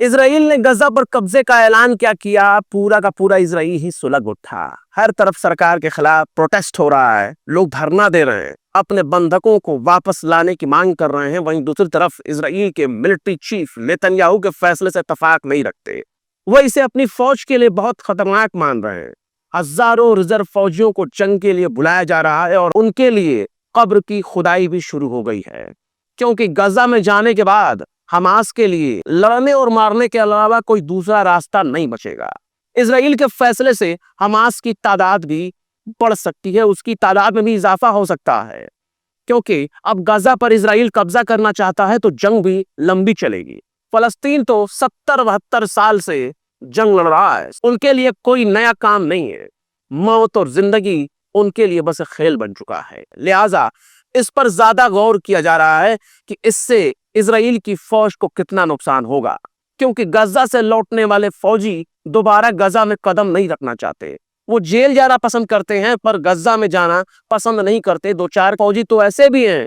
اسرائیل نے غزہ پر قبضے کا اعلان کیا کیا، پورا کا پورا اسرائیل ہی سلگ اٹھا۔ ہر طرف سرکار کے خلاف پروٹیسٹ ہو رہا ہے، لوگ دھرنا دے رہے ہیں، اپنے بندھکوں کو واپس لانے کی مانگ کر رہے ہیں۔ وہیں دوسری طرف اسرائیل کے ملٹری چیف نیتن یاہو کے فیصلے سے اتفاق نہیں رکھتے، وہ اسے اپنی فوج کے لیے بہت خطرناک مان رہے ہیں۔ ہزاروں ریزرو فوجیوں کو جنگ کے لیے بلایا جا رہا ہے اور ان کے لیے قبر کی کھدائی بھی شروع ہو گئی ہے، کیونکہ غزہ میں جانے کے بعد حماس کے لیے لڑنے اور مارنے کے علاوہ کوئی دوسرا راستہ نہیں بچے گا۔ اسرائیل کے فیصلے سے حماس کی تعداد بھی بڑھ سکتی ہے، اس کی تعداد میں بھی اضافہ ہو سکتا ہے، کیونکہ اب غزہ پر اسرائیل قبضہ کرنا چاہتا ہے تو جنگ بھی لمبی چلے گی۔ فلسطین تو 70-72 سال سے جنگ لڑ رہا ہے، ان کے لیے کوئی نیا کام نہیں ہے، موت اور زندگی ان کے لیے بس کھیل بن چکا ہے۔ لہٰذا اس پر زیادہ غور کیا جا رہا ہے کہ اس سے اسرائیل کی فوج کو کتنا نقصان ہوگا، کیونکہ غزہ سے لوٹنے والے فوجی دوبارہ غزہ میں قدم نہیں رکھنا چاہتے، وہ جیل جانا پسند کرتے ہیں پر غزہ میں جانا پسند نہیں کرتے۔ 2-4 فوجی تو ایسے بھی ہیں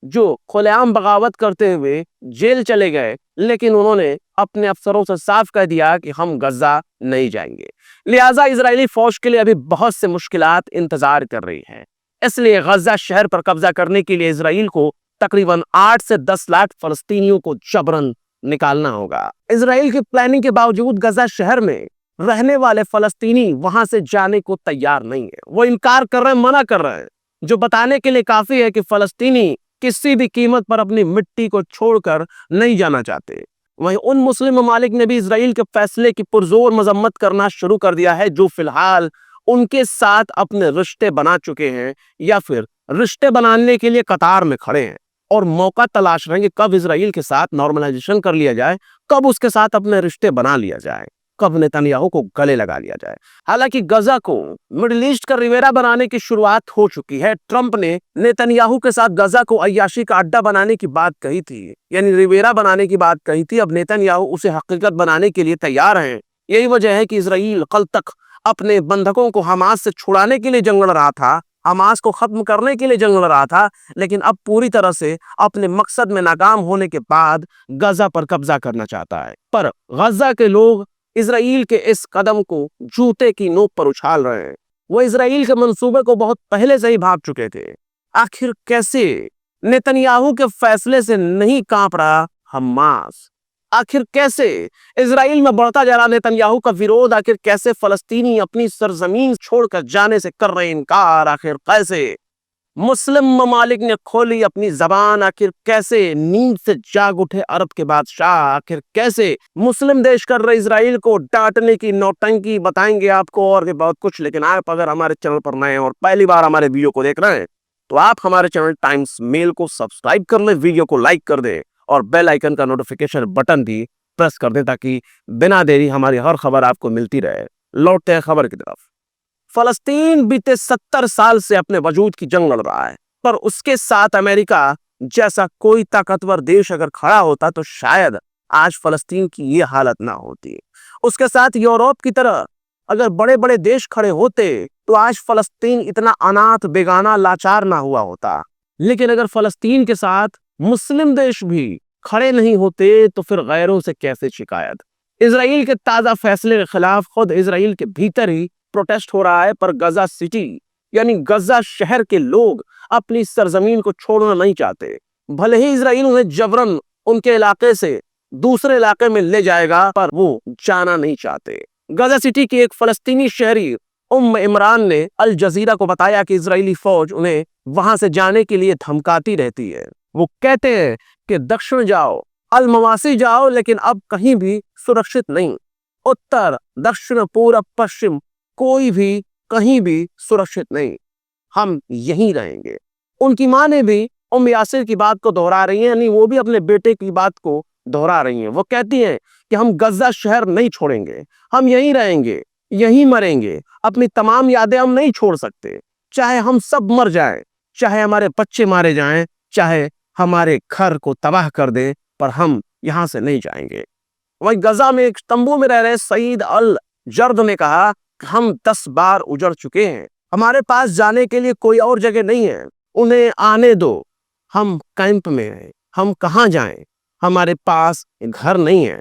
جو کھلے عام بغاوت کرتے ہوئے جیل چلے گئے، لیکن انہوں نے اپنے افسروں سے صاف کہہ دیا کہ ہم غزہ نہیں جائیں گے۔ لہٰذا اسرائیلی فوج کے لیے ابھی بہت سے مشکلات انتظار کر رہی ہیں، اس لیے غزہ شہر پر قبضہ کرنے کے لیے اسرائیل کو تقریباً 8 سے 10 لاکھ فلسطینیوں کو جبراً نکالنا ہوگا۔ اسرائیل کی پلاننگ کے باوجود غزہ شہر میں رہنے والے فلسطینی وہاں سے جانے کو تیار نہیں ہیں، وہ انکار کر رہے ہیں، منع کر رہے ہیں، جو بتانے کے لیے کافی ہے کہ فلسطینی کسی بھی قیمت پر اپنی مٹی کو چھوڑ کر نہیں جانا چاہتے۔ وہیں ان مسلم ممالک نے بھی اسرائیل کے فیصلے کی پرزور مذمت کرنا شروع کر دیا ہے، جو فی الحال ان کے ساتھ اپنے رشتے بنا چکے ہیں یا پھر رشتے بنانے کے لیے قطار میں کھڑے ہیں اور موقع تلاش رہے ہیں کہ کب اسرائیل کے ساتھ نارملائزیشن کر لیا جائے، کب اس کے ساتھ اپنے رشتے بنا لیا جائے، کب نیتن یاہو کو گلے لگا لیا جائے۔ حالانکہ غزہ کو مڈل ایسٹ کا ریویرا بنانے کی شروعات ہو چکی ہے۔ ٹرمپ نے نیتن یاہو کے ساتھ غزہ کو عیاشی کا اڈا بنانے کی بات کہی تھی، یعنی ریویرا بنانے کی بات کہی تھی۔ اب نیتن یاہو اسے حقیقت بنانے کے لیے تیار ہیں۔ یہی وجہ ہے کہ اسرائیل کل تک اپنے بندھکوں کو حماس سے چھڑانے کے لیے جنگ لڑ رہا تھا، حماس کو ختم کرنے کے لیے جنگ لڑ رہا تھا، لیکن اب پوری طرح سے اپنے مقصد میں ناکام ہونے کے بعد غزہ پر قبضہ کرنا چاہتا ہے۔ پر غزہ کے لوگ اسرائیل کے اس قدم کو جوتے کی نوک پر اچھال رہے ہیں، وہ اسرائیل کے منصوبے کو بہت پہلے سے ہی بھاگ چکے تھے۔ آخر کیسے نیتن یاہو کے فیصلے سے نہیں کانپ رہا حماس؟ آخر کیسے اسرائیل میں بڑھتا جا رہا نیتن یاہو کا ویرود؟ آخر کیسے فلسطینی اپنی سرزمین چھوڑ کر جانے سے کر رہے انکار؟ آخر کیسے مسلم ممالک نے کھولی اپنی زبان؟ آخر کیسے نیند سے جاگ اٹھے عرب کے بادشاہ؟ آخر کیسے مسلم دیش کر رہے اسرائیل کو ڈانٹنے کی نوٹنکی؟ بتائیں گے آپ کو اور بھی بہت کچھ، لیکن آپ اگر ہمارے چینل پر نئے ہیں اور پہلی بار ہمارے ویڈیو کو دیکھ رہے ہیں تو آپ ہمارے چینل ٹائمز میل کو سبسکرائب کر لیں، ویڈیو کو لائک کر دیں اور بیل آئیکن کا نوٹیفیکیشن بٹن بھی پریس کر دیں تاکہ بنا دیری ہماری ہر خبر آپ کو ملتی رہے۔ لوٹتے ہیں خبر کی طرف۔ فلسطین بیتے 70 سال سے اپنے وجود کی جنگ لڑ رہا ہے، پر اس کے ساتھ امریکہ جیسا کوئی طاقتور دیش اگر کھڑا ہوتا تو شاید آج فلسطین کی یہ حالت نہ ہوتی۔ اس کے ساتھ یورپ کی طرح اگر بڑے بڑے دیش کھڑے ہوتے تو آج فلسطین اتنا اناتھ، بیگانہ، لاچار نہ ہوا ہوتا۔ لیکن اگر فلسطین کے ساتھ مسلم دیش بھی کھڑے نہیں ہوتے تو پھر غیروں سے کیسے شکایت؟ اسرائیل کے تازہ فیصلے کے خلاف خود اسرائیل کے بھیتر ہی پروٹیسٹ ہو رہا ہے، پر غزہ سٹی یعنی غزہ شہر کے لوگ اپنی سرزمین کو چھوڑنا نہیں چاہتے، بھلے ہی اسرائیل انہیں جبراً ان کے علاقے سے دوسرے علاقے میں لے جائے گا، پر وہ جانا نہیں چاہتے۔ غزہ سٹی کی ایک فلسطینی شہری عمران نے الجزیرہ کو بتایا کہ اسرائیلی فوج انہیں وہاں سے جانے کے لیے دھمکاتی رہتی ہے۔ وہ کہتے ہیں کہ دکشن جاؤ، المواسی جاؤ، لیکن اب کہیں بھی سرکشت نہیں۔ اتر، دکشن، پورب، پشچم، کوئی بھی کہیں بھی سرکشت نہیں، ہم یہیں رہیں گے۔ ان کی ماں نے بھی یاسر کی بات کو دہرا رہی ہیں، یعنی وہ بھی اپنے بیٹے کی بات کو دہرا رہی ہیں۔ وہ کہتی ہیں کہ ہم غزہ شہر نہیں چھوڑیں گے، ہم یہیں رہیں گے، یہیں مریں گے، اپنی تمام یادیں ہم نہیں چھوڑ سکتے، چاہے ہم سب مر جائیں، چاہے ہمارے بچے مارے جائیں، چاہے ہمارے گھر کو تباہ کر دیں، پر ہم یہاں سے نہیں جائیں گے۔ وہیں غزہ میں ایک تمبو میں رہ رہے سعید الجرد نے کہا کہ ہم 10 بار اجڑ چکے ہیں، ہمارے پاس جانے کے لیے کوئی اور جگہ نہیں ہے، انہیں آنے دو، ہم کیمپ میں ہیں، ہم کہاں جائیں، ہمارے پاس گھر نہیں ہے۔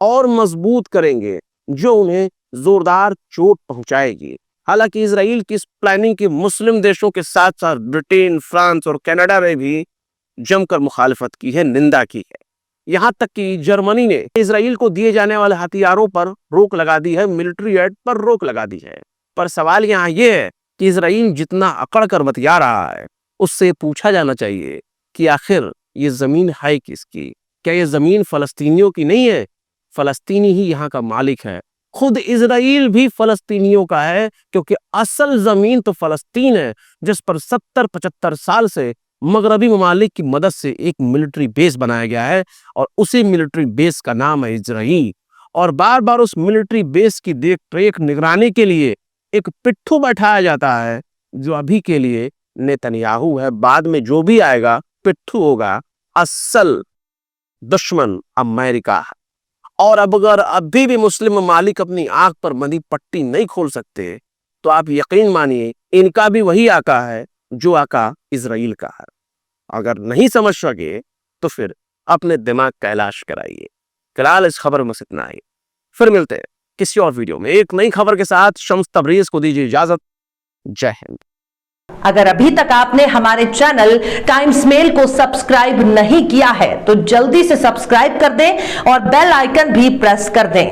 اور مضبوط کریں گے جو انہیں زوردار چوٹ پہنچائے گی۔ حالانکہ اسرائیل کی اس پلاننگ کی مسلم دیشوں کے ساتھ ساتھ برطانیہ، فرانس اور کینیڈا میں بھی جم کر مخالفت کی ہے، نندا کی ہے۔ یہاں تک کہ جرمنی نے اسرائیل کو دیے جانے والے ہتھیاروں پر روک لگا دی ہے، ملٹری ایڈ پر روک لگا دی ہے۔ پر سوال یہاں یہ ہے کہ اسرائیل جتنا اکڑ کر بتیا رہا ہے اس سے پوچھا جانا چاہیے کہ آخر یہ زمین ہے کس کی؟ کیا یہ زمین فلسطینیوں کی نہیں ہے؟ فلسطینی ہی یہاں کا مالک ہے۔ خود اسرائیل بھی فلسطینیوں کا ہے، کیونکہ اصل زمین تو فلسطین ہے جس پر 70-75 سال سے مغربی ممالک کی مدد سے ایک ملٹری بیس بنایا گیا ہے، اور اسی ملٹری بیس کا نام ہے اسرائیل۔ اور بار بار اس ملٹری بیس کی دیکھ ریکھ نگرانی کے لیے ایک پٹھو بیٹھایا جاتا ہے جو ابھی کے لیے نیتنیاہو ہے، بعد میں جو بھی آئے گا پٹھو ہوگا۔ اصل دشمن امریکہ ہے۔ اور اگر ابھی بھی مسلم ممالک اپنی آنکھ پر بندھی پٹی نہیں کھول سکتے تو آپ یقین مانیے ان کا بھی وہی آقا ہے جو آقا اسرائیل کا ہے۔ اگر نہیں سمجھ سکے تو پھر اپنے دماغ کا علاج کرائیے۔ فی الحال اس خبر میں اتنا ہی، پھر ملتے ہیں کسی اور ویڈیو میں ایک نئی خبر کے ساتھ۔ شمس تبریز کو دیجیے اجازت۔ جے ہند۔ اگر ابھی تک آپ نے ہمارے چینل ٹائمز میل کو سبسکرائب نہیں کیا ہے تو جلدی سے سبسکرائب کر دیں اور بیل آئیکن بھی پریس کر دیں۔